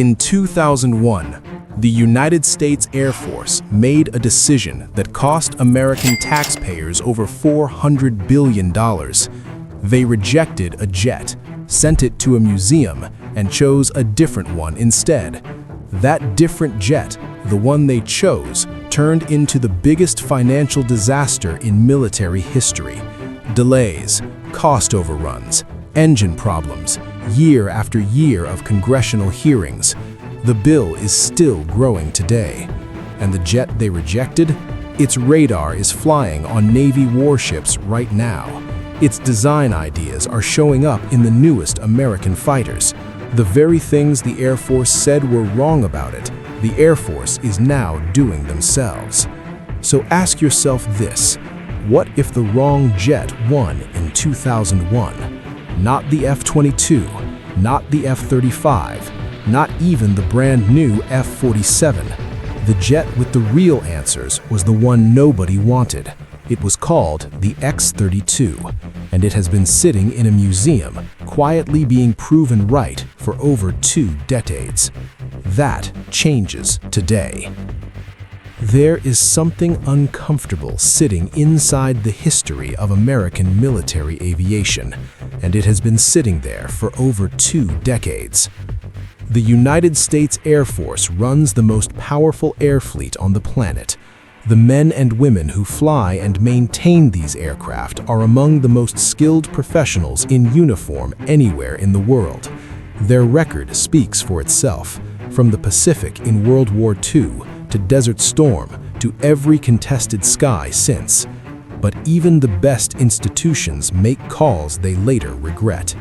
In 2001, the United States Air Force made a decision that cost American taxpayers over $400 billion. They rejected a jet, sent it to a museum, and chose a different one instead. That different jet, the one they chose, turned into the biggest financial disaster in military history. Delays, cost overruns, engine problems, year after year of congressional hearings. The bill is still growing today. And the jet they rejected? Its radar is flying on Navy warships right now. Its design ideas are showing up in the newest American fighters. The very things the Air Force said were wrong about it, the Air Force is now doing themselves. So ask yourself this: what if the wrong jet won in 2001? Not the F-22, not the F-35, not even the brand new F-47. The jet with the real answers was the one nobody wanted. It was called the X-32, and it has been sitting in a museum, quietly being proven right for over 2 decades. That changes today. There is something uncomfortable sitting inside the history of American military aviation, and it has been sitting there for over 2 decades. The United States Air Force runs the most powerful air fleet on the planet. The men and women who fly and maintain these aircraft are among the most skilled professionals in uniform anywhere in the world. Their record speaks for itself, from the Pacific in World War II to Desert Storm to every contested sky since. But even the best institutions make calls they later regret.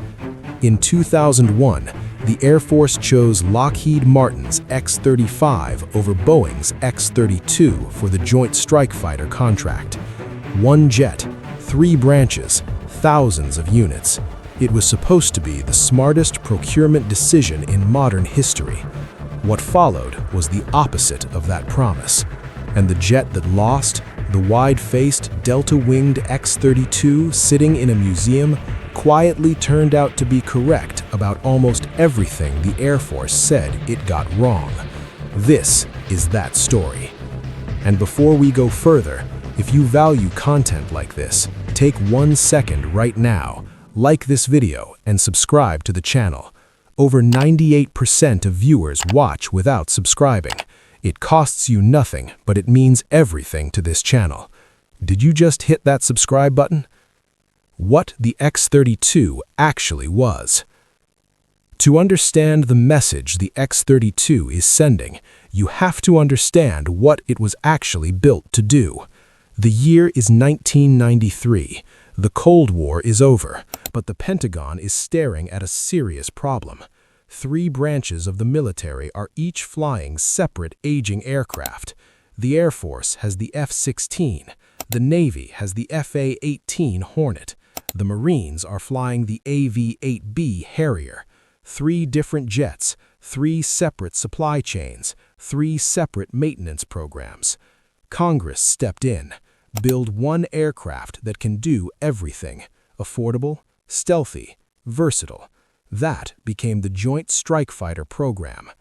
In 2001, the Air Force chose Lockheed Martin's X-35 over Boeing's X-32 for the Joint Strike Fighter contract. 1 jet, 3 branches, thousands of units. It was supposed to be the smartest procurement decision in modern history. What followed was the opposite of that promise. And the jet that lost, the wide-faced, delta-winged X-32 sitting in a museum, quietly turned out to be correct about almost everything the Air Force said it got wrong. This is that story. And before we go further, if you value content like this, take 1 second right now, like this video, and subscribe to the channel. Over 98% of viewers watch without subscribing. It costs you nothing, but it means everything to this channel. Did you just hit that subscribe button? What the X-32 actually was. To understand the message the X-32 is sending, you have to understand what it was actually built to do. The year is 1993. The Cold War is over, but the Pentagon is staring at a serious problem. 3 branches of the military are each flying separate aging aircraft. The Air Force has the F-16. The Navy has the FA-18 Hornet. The Marines are flying the AV-8B Harrier. 3 different jets, 3 separate supply chains, 3 separate maintenance programs. Congress stepped in. Build 1 aircraft that can do everything. Affordable, stealthy, versatile. That became the Joint Strike Fighter program.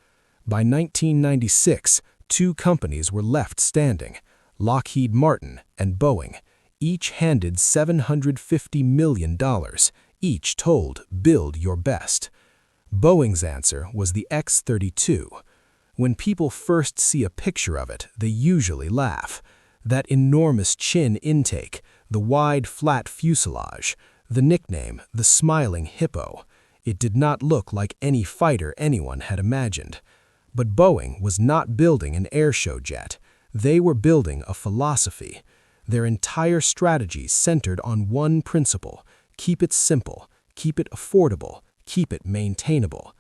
By 1996, 2 companies were left standing, Lockheed Martin and Boeing, each handed $750 million, each told, build your best. Boeing's answer was the X-32. When people first see a picture of it, they usually laugh. That enormous chin intake, the wide, flat fuselage, the nickname, the smiling hippo. It did not look like any fighter anyone had imagined. But Boeing was not building an airshow jet. They were building a philosophy. Their entire strategy centered on one principle: keep it simple, keep it affordable, keep it maintainable.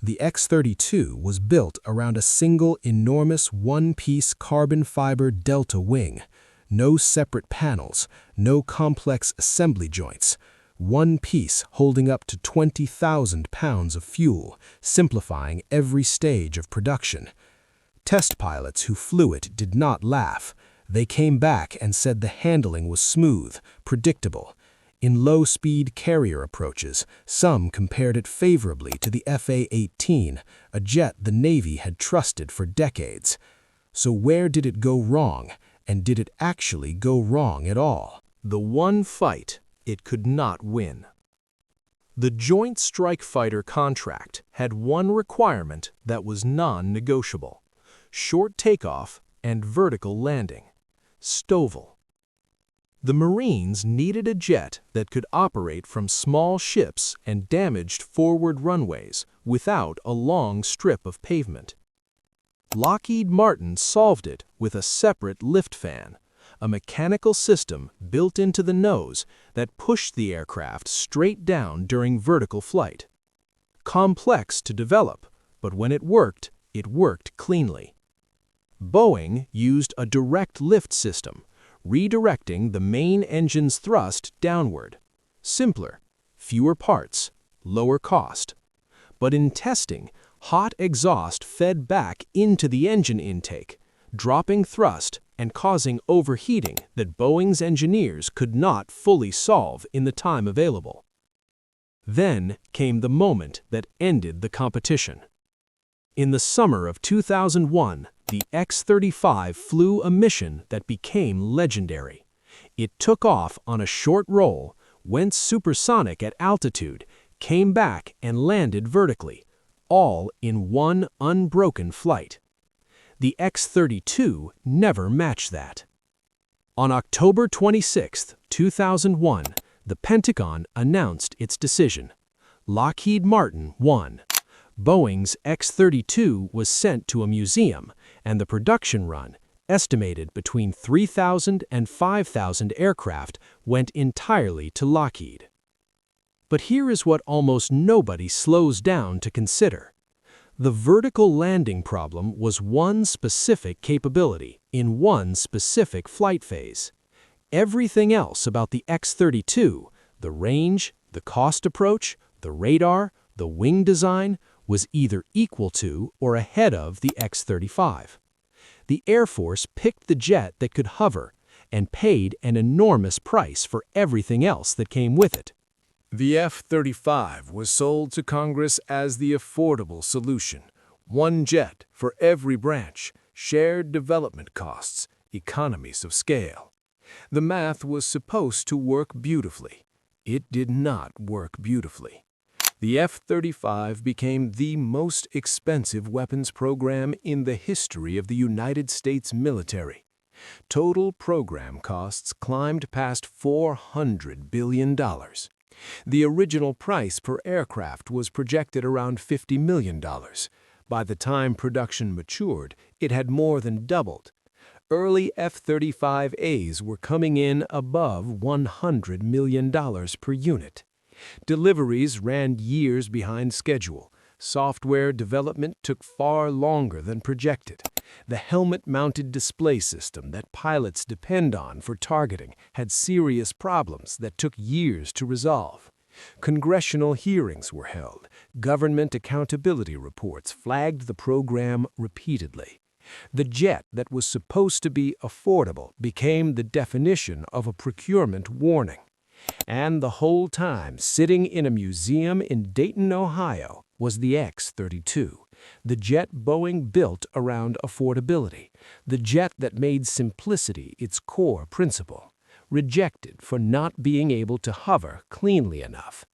The X-32 was built around a single enormous 1-piece carbon fiber delta wing. No separate panels, no complex assembly joints. 1 piece holding up to 20,000 pounds of fuel, simplifying every stage of production. Test pilots who flew it did not laugh. They came back and said the handling was smooth, predictable. In low-speed carrier approaches, some compared it favorably to the FA-18, a jet the Navy had trusted for decades. So where did it go wrong, and did it actually go wrong at all? The one fight it could not win. The Joint Strike Fighter contract had one requirement that was non-negotiable: short takeoff and vertical landing. STOVL. The Marines needed a jet that could operate from small ships and damaged forward runways without a long strip of pavement. Lockheed Martin solved it with a separate lift fan, a mechanical system built into the nose that pushed the aircraft straight down during vertical flight. Complex to develop, but when it worked cleanly. Boeing used a direct lift system, redirecting the main engine's thrust downward. Simpler, fewer parts, lower cost. But in testing, hot exhaust fed back into the engine intake, dropping thrust and causing overheating that Boeing's engineers could not fully solve in the time available. Then came the moment that ended the competition. In the summer of 2001, the X-35 flew a mission that became legendary. It took off on a short roll, went supersonic at altitude, came back and landed vertically, all in one unbroken flight. The X-32 never matched that. On October 26, 2001, the Pentagon announced its decision. Lockheed Martin won. Boeing's X-32 was sent to a museum, and the production run, estimated between 3,000 and 5,000 aircraft, went entirely to Lockheed. But here is what almost nobody slows down to consider. The vertical landing problem was one specific capability in one specific flight phase. Everything else about the X-32, the range, the cost approach, the radar, the wing design, was either equal to or ahead of the X-35. The Air Force picked the jet that could hover and paid an enormous price for everything else that came with it. The F-35 was sold to Congress as the affordable solution. One jet for every branch, shared development costs, economies of scale. The math was supposed to work beautifully. It did not work beautifully. The F-35 became the most expensive weapons program in the history of the United States military. Total program costs climbed past $400 billion. The original price per aircraft was projected around $50 million. By the time production matured, it had more than doubled. Early F-35As were coming in above $100 million per unit. Deliveries ran years behind schedule. Software development took far longer than projected. The helmet-mounted display system that pilots depend on for targeting had serious problems that took years to resolve. Congressional hearings were held. Government accountability reports flagged the program repeatedly. The jet that was supposed to be affordable became the definition of a procurement warning. And the whole time, sitting in a museum in Dayton, Ohio, was the X-32, the jet Boeing built around affordability, the jet that made simplicity its core principle, rejected for not being able to hover cleanly enough.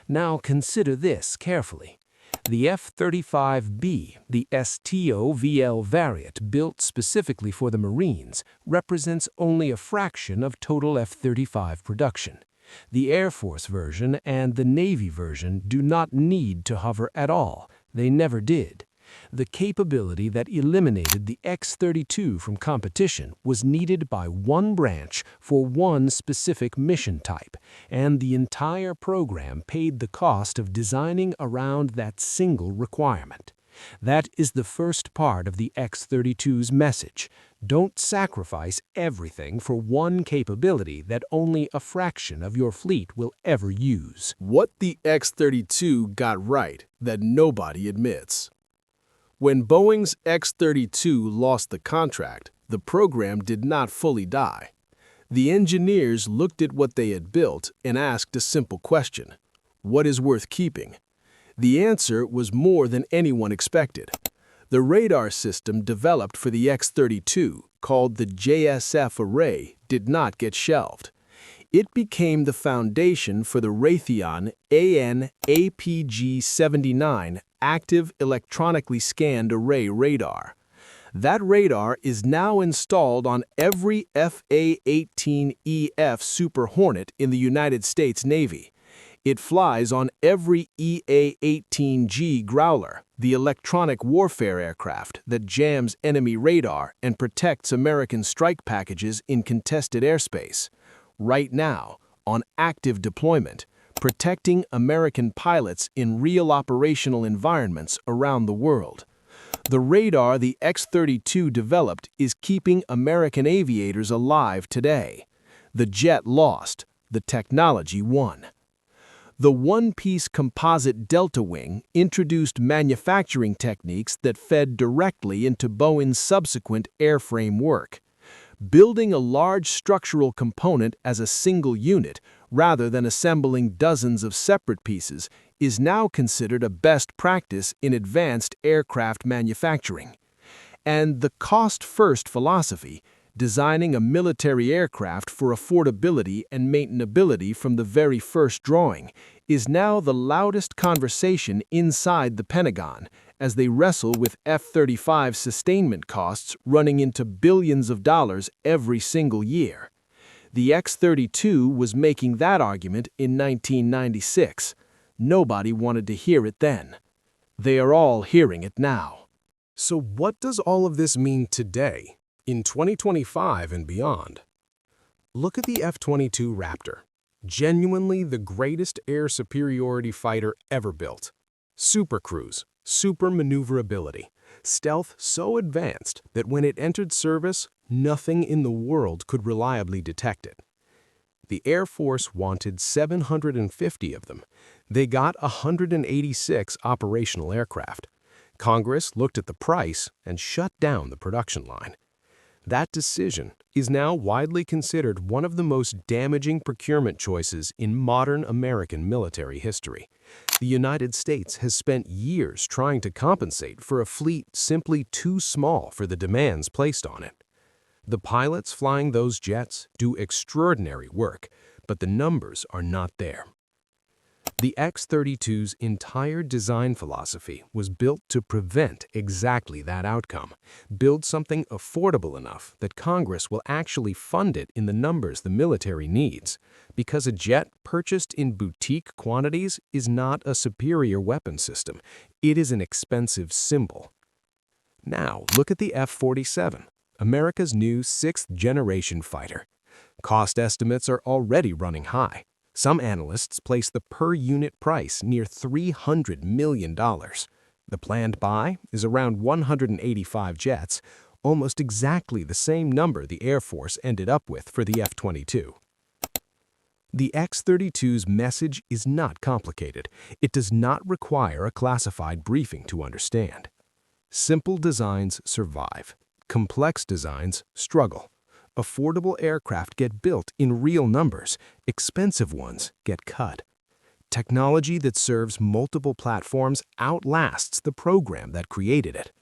Now consider this carefully. The F-35B, the STOVL variant built specifically for the Marines, represents only a fraction of total F-35 production. The Air Force version and the Navy version do not need to hover at all. They never did. The capability that eliminated the X-32 from competition was needed by one branch for one specific mission type, and the entire program paid the cost of designing around that single requirement. That is the first part of the X-32's message. Don't sacrifice everything for one capability that only a fraction of your fleet will ever use. What the X-32 got right that nobody admits. When Boeing's X-32 lost the contract, the program did not fully die. The engineers looked at what they had built and asked a simple question: what is worth keeping? The answer was more than anyone expected. The radar system developed for the X-32, called the JSF array, did not get shelved. It became the foundation for the Raytheon AN/APG-79 active electronically scanned array radar. That radar is now installed on every FA-18EF Super Hornet in the United States Navy. It flies on every EA-18G Growler, the electronic warfare aircraft that jams enemy radar and protects American strike packages in contested airspace. Right now, on active deployment, protecting American pilots in real operational environments around the world. The radar the X-32 developed is keeping American aviators alive today. The jet lost, the technology won. The one-piece composite delta wing introduced manufacturing techniques that fed directly into Boeing's subsequent airframe work. Building a large structural component as a single unit, rather than assembling dozens of separate pieces, is now considered a best practice in advanced aircraft manufacturing. And the cost-first philosophy, designing a military aircraft for affordability and maintainability from the very first drawing, is now the loudest conversation inside the Pentagon as they wrestle with F-35 sustainment costs running into billions of dollars every single year. The X-32 was making that argument in 1996. Nobody wanted to hear it then. They are all hearing it now. So what does all of this mean today, in 2025 and beyond? Look at the F-22 Raptor, genuinely the greatest air superiority fighter ever built. Super cruise, super maneuverability, stealth so advanced that when it entered service, nothing in the world could reliably detect it. The Air Force wanted 750 of them. They got 186 operational aircraft. Congress looked at the price and shut down the production line. That decision is now widely considered one of the most damaging procurement choices in modern American military history. The United States has spent years trying to compensate for a fleet simply too small for the demands placed on it. The pilots flying those jets do extraordinary work, but the numbers are not there. The X-32's entire design philosophy was built to prevent exactly that outcome. Build something affordable enough that Congress will actually fund it in the numbers the military needs, because a jet purchased in boutique quantities is not a superior weapon system. It is an expensive symbol. Now, look at the F-47, America's new sixth-generation fighter. Cost estimates are already running high. Some analysts place the per-unit price near $300 million. The planned buy is around 185 jets, almost exactly the same number the Air Force ended up with for the F-22. The X-32's message is not complicated. It does not require a classified briefing to understand. Simple designs survive. Complex designs struggle. Affordable aircraft get built in real numbers. Expensive ones get cut. Technology that serves multiple platforms outlasts the program that created it.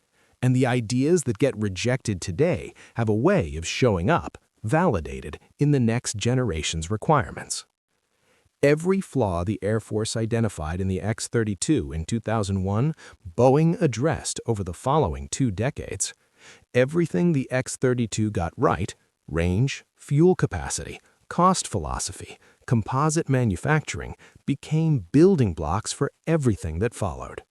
And the ideas that get rejected today have a way of showing up, validated in the next generation's requirements. Every flaw the Air Force identified in the X-32 in 2001, Boeing addressed over the following 2 decades. Everything the X-32 got right, range, fuel capacity, cost philosophy, composite manufacturing, became building blocks for everything that followed.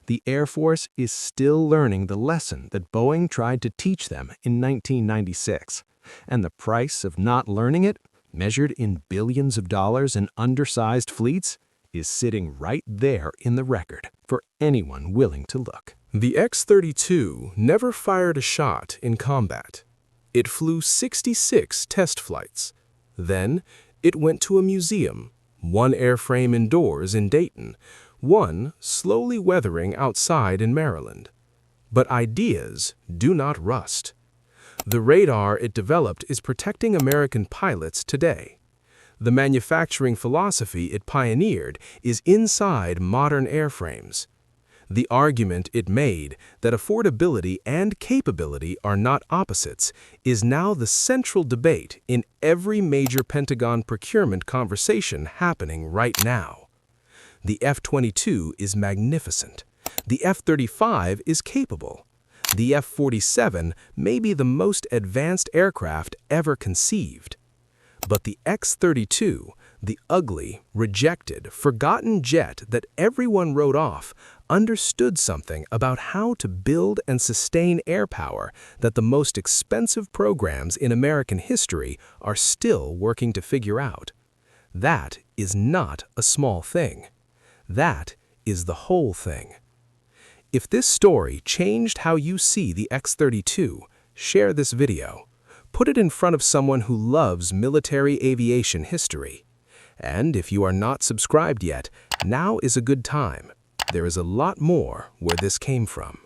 The Air Force is still learning the lesson that Boeing tried to teach them in 1996, and the price of not learning it, measured in billions of dollars in undersized fleets, is sitting right there in the record for anyone willing to look. The X-32 never fired a shot in combat. It flew 66 test flights. Then, it went to a museum, one airframe indoors in Dayton, one slowly weathering outside in Maryland. But ideas do not rust. The radar it developed is protecting American pilots today. The manufacturing philosophy it pioneered is inside modern airframes. The argument it made, that affordability and capability are not opposites, is now the central debate in every major Pentagon procurement conversation happening right now. The F-22 is magnificent. The F-35 is capable. The F-47 may be the most advanced aircraft ever conceived. But the X-32, the ugly, rejected, forgotten jet that everyone wrote off, understood something about how to build and sustain air power that the most expensive programs in American history are still working to figure out. That is not a small thing. That is the whole thing. If this story changed how you see the X-32, share this video. Put it in front of someone who loves military aviation history. And if you are not subscribed yet, now is a good time. There is a lot more where this came from.